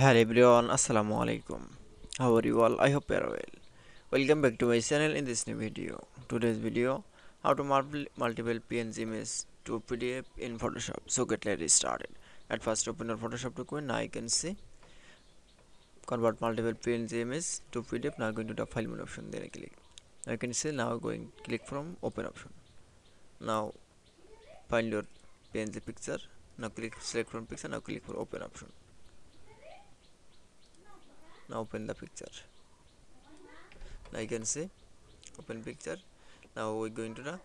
Hello everyone, Assalamu alaikum. How are you all? I hope you are well. Welcome back to my channel in this new video. Today's video, how to multiple PNG images to PDF in Photoshop. So get let's started. At first open your Photoshop document. Now you can see convert multiple PNG images to PDF. Now going to the file menu option. Then I click. Now you can see now going click from open option. Now find your PNG picture. Now click select from picture. Now click for open option. Now open the picture. Now you can see open picture. Now we're going to the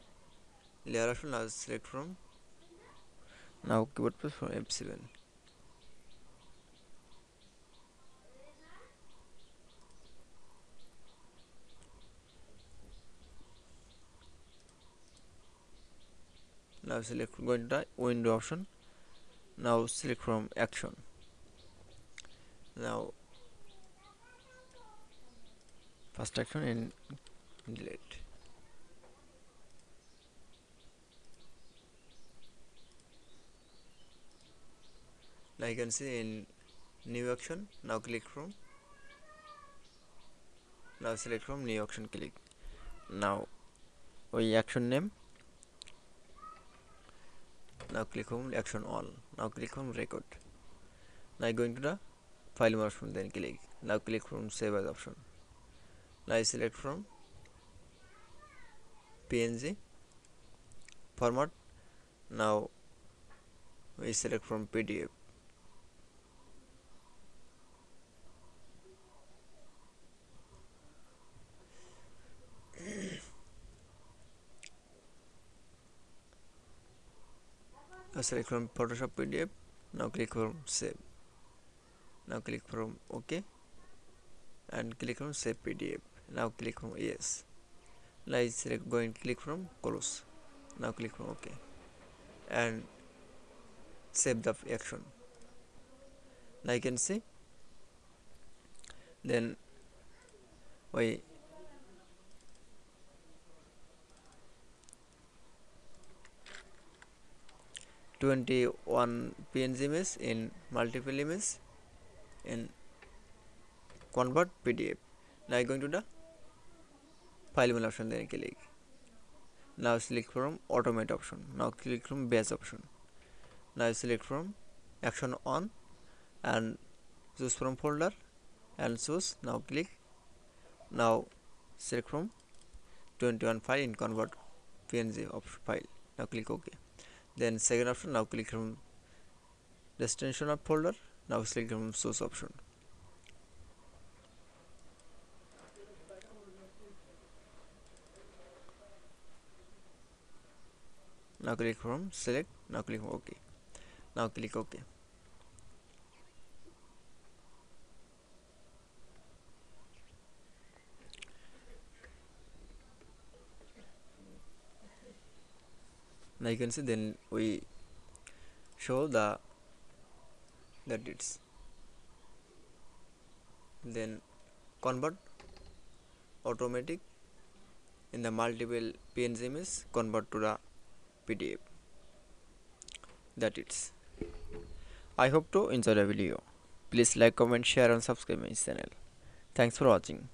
layer option. Now select from now keyboard press from F7. Now select going to the window option. Now select from action. Now first action and delete. Now you can see in new action. Now click from now select from new action, click. Now we action name. Now click on action all. Now click on record. Now going to the file option, then click. Now click from save as option. Now select from PNG format. Now we select from PDF. Now select from Photoshop PDF. Now click from save. Now click from OK and click on save PDF. Now click on yes. Now select going click from close. Now click from OK and save the action. Now you can see then we 21 PNG image in multiple image in convert PDF. Now going to the file menu option, then click. Now select from automate option. Now click from batch option. Now select from action on and choose from folder and choose. Now click. Now select from 21 file in convert PNG of file. Now click OK. Then second option. Now click from destination of folder. Now select from source option. Now click from select. Now click OK. Now click OK. Now you can see then we show that it's then convert automatic in the multiple PNG image convert to the PDF. That it's. I hope to enjoy the video. Please like, comment, share and subscribe my channel. Thanks for watching.